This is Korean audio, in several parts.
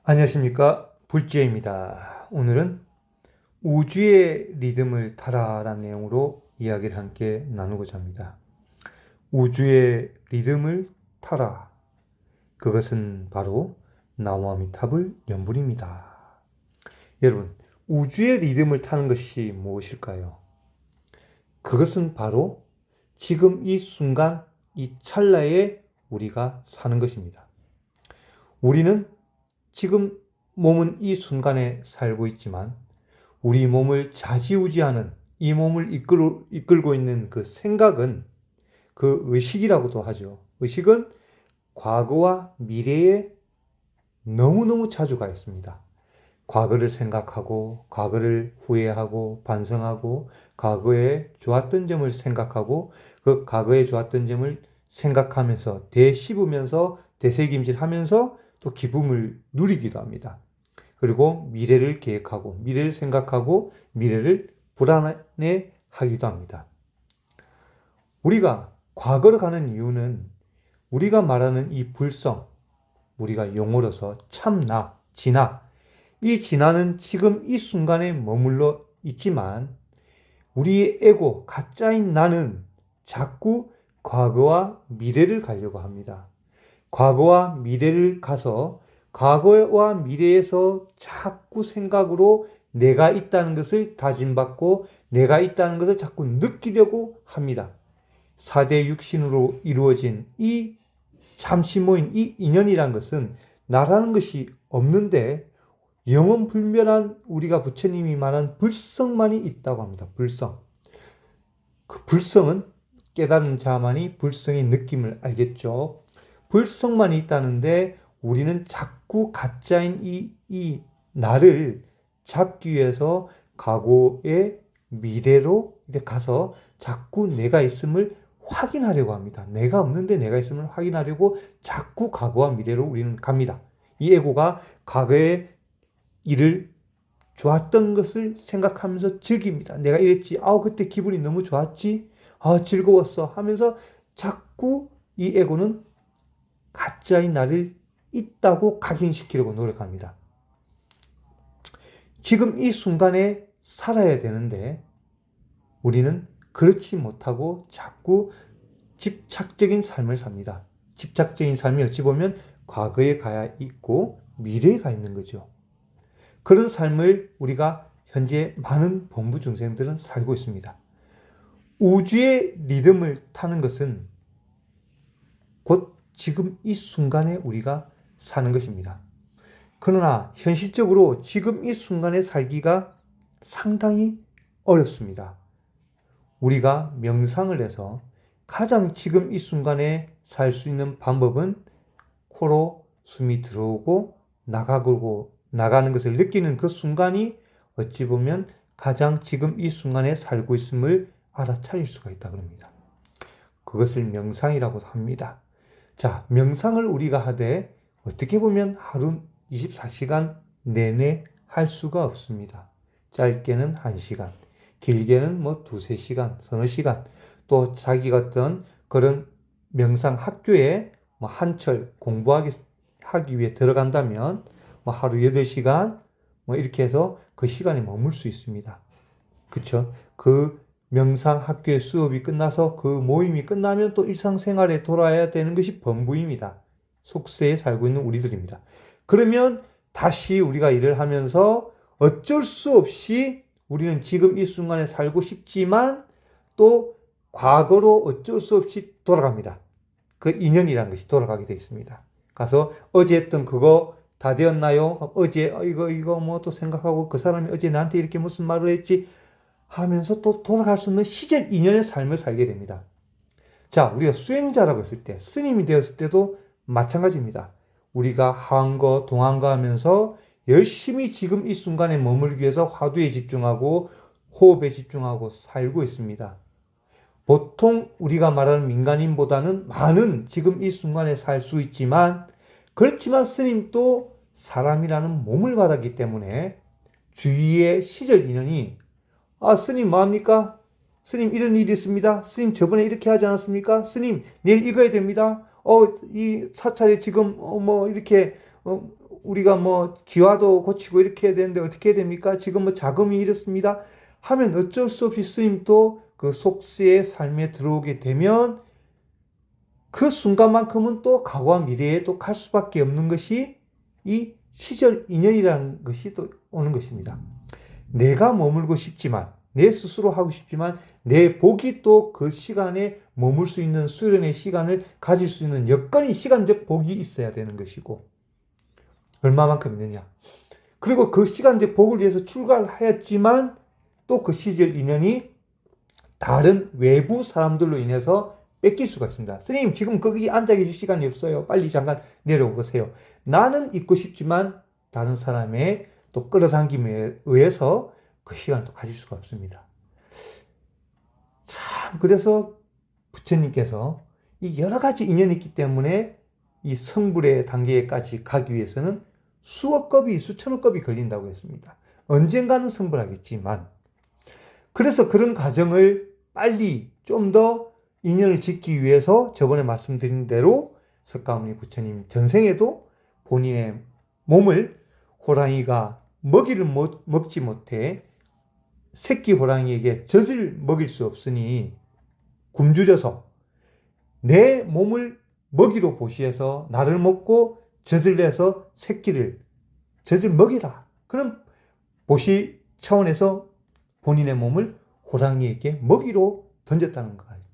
안녕하십니까, 불지혜입니다. 오늘은 우주의 리듬을 타라라는 내용으로 이야기를 함께 나누고자 합니다. 우주의 리듬을 타라. 그것은 바로 나무아미타불 연불입니다. 여러분, 우주의 리듬을 타는 것이 무엇일까요? 그것은 바로 지금 이 순간, 이 찰나에 우리가 사는 것입니다. 우리는 지금 몸은 이 순간에 살고 있지만 우리 몸을 좌지우지하는, 이 몸을 이끌고 있는 그 생각은, 그 의식이라고도 하죠. 의식은 과거와 미래에 너무너무 자주 가 있습니다. 과거를 생각하고, 과거를 후회하고, 반성하고, 과거에 좋았던 점을 생각하고, 그 과거에 좋았던 점을 생각하면서 되씹으면서 되새김질하면서 또 기쁨을 누리기도 합니다. 그리고 미래를 계획하고, 미래를 생각하고, 미래를 불안해 하기도 합니다. 우리가 과거로 가는 이유는 우리가 말하는 이 불성, 우리가 용어로서 참나, 진화, 이 진화는 지금 이 순간에 머물러 있지만 우리의 에고, 가짜인 나는 자꾸 과거와 미래를 가려고 합니다. 과거와 미래를 가서 과거와 미래에서 자꾸 생각으로 내가 있다는 것을 다짐받고 내가 있다는 것을 자꾸 느끼려고 합니다. 4대 육신으로 이루어진 이 잠시 모인 이 인연이란 것은 나라는 것이 없는데 영원불멸한 우리가 부처님이 말한 불성만이 있다고 합니다. 불성. 그 불성은 깨닫는 자만이 불성의 느낌을 알겠죠. 불성만이 있다는데 우리는 자꾸 가짜인 이 나를 잡기 위해서 과거의 미래로 가서 자꾸 내가 있음을 확인하려고 합니다. 내가 없는데 내가 있음을 확인하려고 자꾸 과거와 미래로 우리는 갑니다. 이 에고가 과거의 일을 좋았던 것을 생각하면서 즐깁니다. 내가 이랬지. 그때 기분이 너무 좋았지. 즐거웠어. 하면서 자꾸 이 에고는 가짜인 나를 있다고 각인시키려고 노력합니다. 지금 이 순간에 살아야 되는데 우리는 그렇지 못하고 자꾸 집착적인 삶을 삽니다. 집착적인 삶이 어찌 보면 과거에 가 있고 미래에 가 있는 거죠. 그런 삶을 우리가 현재 많은 범부 중생들은 살고 있습니다. 우주의 리듬을 타는 것은 곧 지금 이 순간에 우리가 사는 것입니다. 그러나 현실적으로 지금 이 순간에 살기가 상당히 어렵습니다. 우리가 명상을 해서 가장 지금 이 순간에 살 수 있는 방법은 코로 숨이 들어오고 나가는 것을 느끼는 그 순간이 어찌 보면 가장 지금 이 순간에 살고 있음을 알아차릴 수가 있다 그럽니다. 그것을 명상이라고 합니다. 자, 명상을 우리가 하되 어떻게 보면 하루 24시간 내내 할 수가 없습니다. 짧게는 1시간, 길게는 두세 시간, 서너 시간, 또 자기가 어떤 그런 명상 학교에 한철 공부하기 위해 들어간다면 하루 8시간 이렇게 해서 그 시간에 머물 수 있습니다. 그렇죠? 그 명상 학교의 수업이 끝나서 그 모임이 끝나면 또 일상생활에 돌아야 되는 것이 범부입니다. 속세에 살고 있는 우리들입니다. 그러면 다시 우리가 일을 하면서 어쩔 수 없이 우리는 지금 이 순간에 살고 싶지만 또 과거로 어쩔 수 없이 돌아갑니다. 그 인연이라는 것이 돌아가게 되어 있습니다. 가서 어제 했던 그거 다 되었나요? 어제 이거 또 생각하고 그 사람이 어제 나한테 이렇게 무슨 말을 했지 하면서 또 돌아갈 수 없는 시절 인연의 삶을 살게 됩니다. 자, 우리가 수행자라고 했을 때, 스님이 되었을 때도 마찬가지입니다. 우리가 하한거, 동한거 하면서 열심히 지금 이 순간에 머물기 위해서 화두에 집중하고 호흡에 집중하고 살고 있습니다. 보통 우리가 말하는 민간인보다는 많은 지금 이 순간에 살 수 있지만, 그렇지만 스님도 사람이라는 몸을 받았기 때문에 주위의 시절 인연이 스님 뭐합니까? 스님 이런 일이 있습니다. 스님 저번에 이렇게 하지 않았습니까? 스님 내일 이거 해야 됩니다. 이 사찰에 지금 이렇게 우리가 뭐 기와도 고치고 이렇게 해야 되는데 어떻게 해야 됩니까? 지금 뭐 자금이 이렇습니다. 하면 어쩔 수 없이 스님도 그 속세의 삶에 들어오게 되면 그 순간만큼은 또 과거와 미래에 또 갈 수밖에 없는 것이 이 시절 인연이라는 것이 또 오는 것입니다. 내가 머물고 싶지만, 내 스스로 하고 싶지만, 내 복이 또 그 시간에 머물 수 있는 수련의 시간을 가질 수 있는 여건이 시간적 복이 있어야 되는 것이고, 얼마만큼 있느냐. 그리고 그 시간적 복을 위해서 출가를 하였지만, 또 그 시절 인연이 다른 외부 사람들로 인해서 뺏길 수가 있습니다. 스님, 지금 거기 앉아 계실 시간이 없어요. 빨리 잠깐 내려오세요. 나는 있고 싶지만 다른 사람의 또 끌어당김에 의해서 그 시간을 또 가질 수가 없습니다. 참, 그래서 부처님께서 이 여러 가지 인연이 있기 때문에 이 성불의 단계까지 가기 위해서는 수억 겁이, 수천억 겁이 걸린다고 했습니다. 언젠가는 성불하겠지만, 그래서 그런 과정을 빨리 좀 더 인연을 짓기 위해서 저번에 말씀드린 대로 석가모니 부처님 전생에도 본인의 몸을 호랑이가 먹이를 먹지 못해 새끼 호랑이에게 젖을 먹일 수 없으니 굶주려서 내 몸을 먹이로 보시해서 나를 먹고 젖을 내서 새끼를 젖을 먹이라. 그런 보시 차원에서 본인의 몸을 호랑이에게 먹이로 던졌다는 거 아닙니까?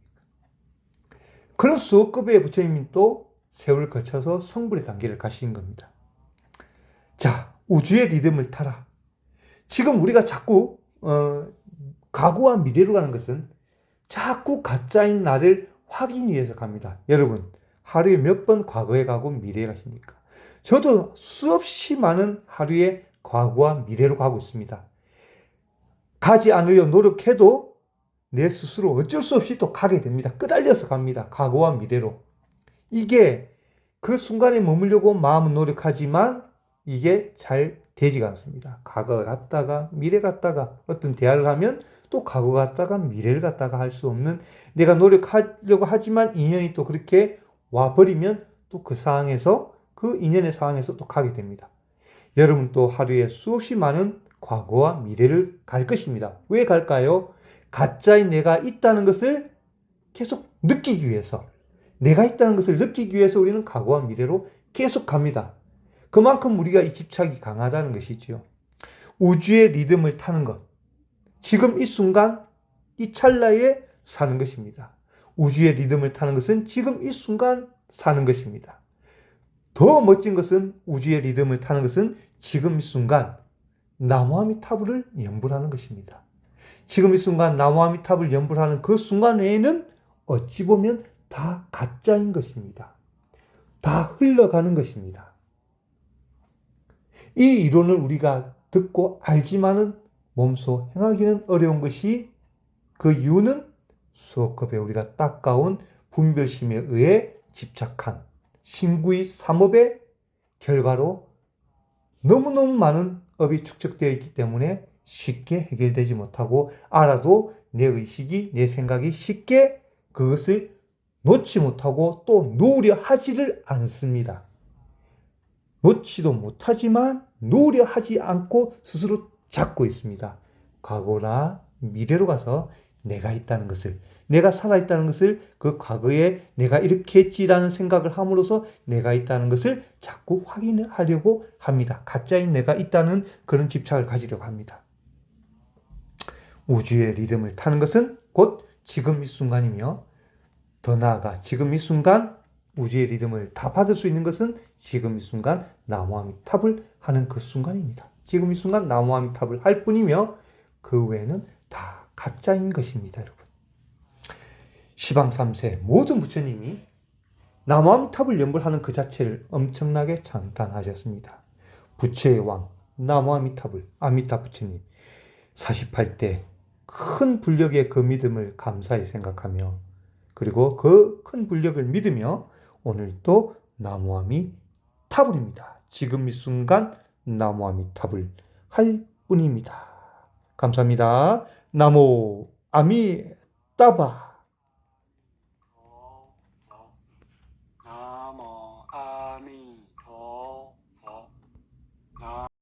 그런 수억급의 부처님이 또 세월을 거쳐서 성불의 단계를 가신 겁니다. 자, 우주의 리듬을 타라. 지금 우리가 자꾸 과거와 미래로 가는 것은 자꾸 가짜인 나를 확인 위해서 갑니다. 여러분, 하루에 몇 번 과거에 가고 미래에 가십니까? 저도 수없이 많은 하루에 과거와 미래로 가고 있습니다. 가지 않으려 노력해도 내 스스로 어쩔 수 없이 또 가게 됩니다. 끄달려서 갑니다. 과거와 미래로. 이게 그 순간에 머물려고 마음은 노력하지만 이게 잘 되지가 않습니다. 과거 갔다가 미래 갔다가 어떤 대화를 하면 또 과거 갔다가 미래를 갔다가 할 수 없는, 내가 노력하려고 하지만 인연이 또 그렇게 와버리면 또 그 상황에서, 그 인연의 상황에서 또 가게 됩니다. 여러분 또 하루에 수없이 많은 과거와 미래를 갈 것입니다. 왜 갈까요? 가짜인 내가 있다는 것을 계속 느끼기 위해서, 내가 있다는 것을 느끼기 위해서 우리는 과거와 미래로 계속 갑니다. 그만큼 우리가 이 집착이 강하다는 것이지요. 우주의 리듬을 타는 것, 지금 이 순간, 이 찰나에 사는 것입니다. 우주의 리듬을 타는 것은 지금 이 순간 사는 것입니다. 더 멋진 것은, 우주의 리듬을 타는 것은 지금 이 순간 나무아미타불을 연불하는 것입니다. 지금 이 순간 나무아미타불을 연불하는 그 순간 외에는 어찌 보면 다 가짜인 것입니다. 다 흘러가는 것입니다. 이 이론을 우리가 듣고 알지만은 몸소 행하기는 어려운 것이, 그 이유는 수억겁에 우리가 닦아온 분별심에 의해 집착한 신구의 삼업의 결과로 너무너무 많은 업이 축적되어 있기 때문에 쉽게 해결되지 못하고, 알아도 내 의식이, 내 생각이 쉽게 그것을 놓지 못하고 또 놓으려 하지를 않습니다. 놓지도 못하지만 놓으려 하지 않고 스스로 잡고 있습니다. 과거나 미래로 가서 내가 있다는 것을, 내가 살아있다는 것을, 그 과거에 내가 이렇게 했지라는 생각을 함으로써 내가 있다는 것을 자꾸 확인하려고 합니다. 가짜인 내가 있다는 그런 집착을 가지려고 합니다. 우주의 리듬을 타는 것은 곧 지금 이 순간이며, 더 나아가 지금 이 순간 우주의 리듬을 다 받을 수 있는 것은 지금 이 순간 나무아미탑을 하는 그 순간입니다. 지금 이 순간 나무아미탑을 할 뿐이며 그 외에는 다 가짜인 것입니다, 여러분. 시방 3세 모든 부처님이 나무아미탑을 연불하는 그 자체를 엄청나게 찬탄하셨습니다. 부처의 왕 나무아미탑을, 아미타 부처님 48대 큰 불력의 그 믿음을 감사히 생각하며, 그리고 그 큰 불력을 믿으며 오늘도 나무아미타불입니다. 지금 이 순간 나무아미타불 할 뿐입니다. 감사합니다. 나무 아미따바.